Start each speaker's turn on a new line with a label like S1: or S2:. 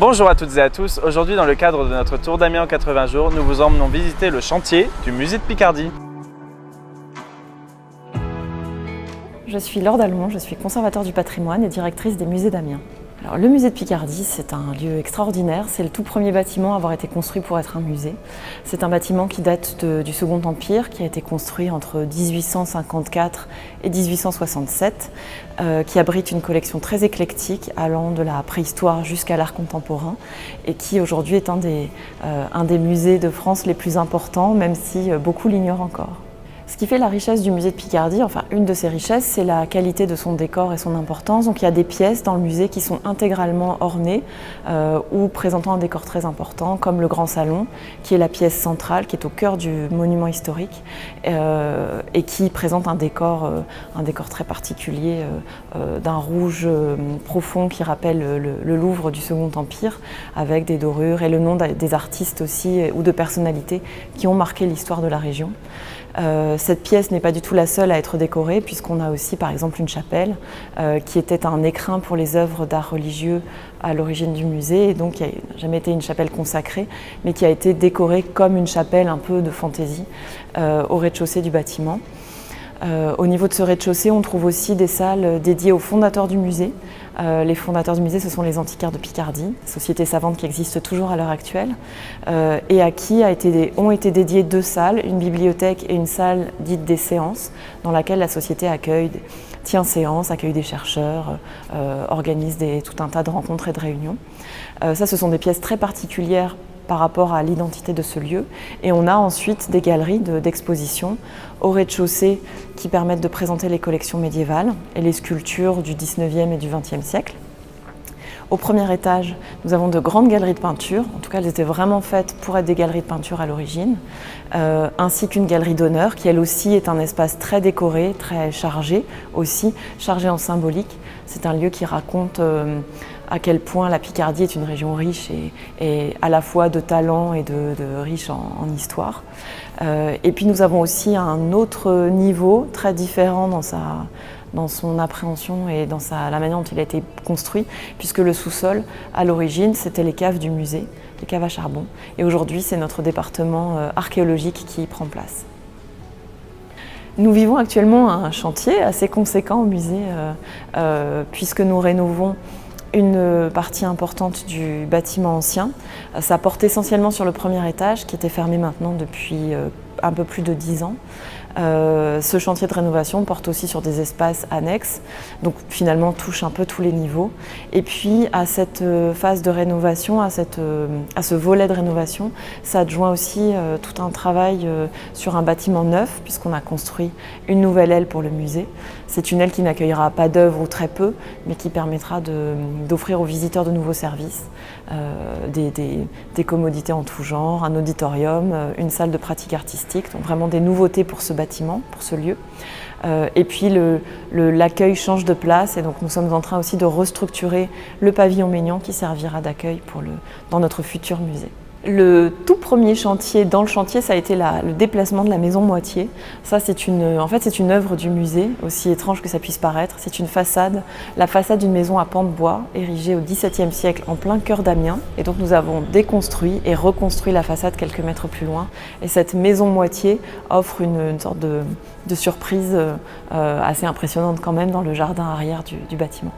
S1: Bonjour à toutes et à tous, aujourd'hui dans le cadre de notre tour d'Amiens en 80 jours, nous vous emmenons visiter le chantier du musée de Picardie.
S2: Je suis Laure Dallon, je suis conservateur du patrimoine et directrice des musées d'Amiens. Alors, le musée de Picardie, c'est un lieu extraordinaire, c'est le tout premier bâtiment à avoir été construit pour être un musée. C'est un bâtiment qui date du Second Empire, qui a été construit entre 1854 et 1867, qui abrite une collection très éclectique allant de la préhistoire jusqu'à l'art contemporain et qui aujourd'hui est un des musées de France les plus importants, même si beaucoup l'ignorent encore. Ce qui fait la richesse du musée de Picardie, enfin une de ses richesses, c'est la qualité de son décor et son importance. Donc il y a des pièces dans le musée qui sont intégralement ornées ou présentant un décor très important, comme le Grand Salon, qui est la pièce centrale, qui est au cœur du monument historique et qui présente un décor très particulier d'un rouge profond qui rappelle le Louvre du Second Empire, avec des dorures et le nom des artistes aussi ou de personnalités qui ont marqué l'histoire de la région. Cette pièce n'est pas du tout la seule à être décorée, puisqu'on a aussi par exemple une chapelle qui était un écrin pour les œuvres d'art religieux à l'origine du musée, et donc qui n'a jamais été une chapelle consacrée, mais qui a été décorée comme une chapelle un peu de fantaisie au rez-de-chaussée du bâtiment. Au niveau de ce rez-de-chaussée, on trouve aussi des salles dédiées aux fondateurs du musée. Les fondateurs du musée, ce sont les Antiquaires de Picardie, société savante qui existe toujours à l'heure actuelle, et à qui ont été dédiées deux salles, une bibliothèque et une salle dite des séances, dans laquelle la société tient séance, accueille des chercheurs, organise tout un tas de rencontres et de réunions. Ça, ce sont des pièces très particulières par rapport à l'identité de ce lieu. Et on a ensuite des galeries d'exposition au rez-de-chaussée qui permettent de présenter les collections médiévales et les sculptures du 19e et du 20e siècle. Au premier étage, nous avons de grandes galeries de peinture, en tout cas elles étaient vraiment faites pour être des galeries de peinture à l'origine, ainsi qu'une galerie d'honneur qui elle aussi est un espace très décoré, très chargé aussi, chargé en symbolique. C'est un lieu qui raconte à quel point la Picardie est une région riche et à la fois de talent et de riche en histoire. Et puis nous avons aussi un autre niveau très différent dans son appréhension et dans la manière dont il a été construit, puisque le sous-sol, à l'origine, c'était les caves du musée, les caves à charbon. Et aujourd'hui, c'est notre département archéologique qui y prend place. Nous vivons actuellement un chantier assez conséquent au musée, puisque nous rénovons une partie importante du bâtiment ancien. Ça porte essentiellement sur le premier étage, qui était fermé maintenant depuis un peu plus de 10 ans. Ce chantier de rénovation porte aussi sur des espaces annexes, donc finalement touche un peu tous les niveaux. Et puis à cette phase de rénovation, à ce volet de rénovation, ça adjoint aussi tout un travail sur un bâtiment neuf, puisqu'on a construit une nouvelle aile pour le musée. C'est une aile qui n'accueillera pas d'œuvres ou très peu, mais qui permettra d'offrir aux visiteurs de nouveaux services, des commodités en tout genre, un auditorium, une salle de pratique artistique, donc vraiment des nouveautés pour ce bâtiment, pour ce lieu. Et puis l'accueil change de place et donc nous sommes en train aussi de restructurer le pavillon Maignan qui servira d'accueil dans notre futur musée. Le tout premier chantier, dans le chantier, ça a été le déplacement de la maison Moitié. Ça, en fait, c'est une œuvre du musée, aussi étrange que ça puisse paraître. C'est la façade d'une maison à pans de bois, érigée au XVIIe siècle en plein cœur d'Amiens. Et donc nous avons déconstruit et reconstruit la façade quelques mètres plus loin. Et cette maison Moitié offre une sorte de surprise assez impressionnante quand même dans le jardin arrière du bâtiment.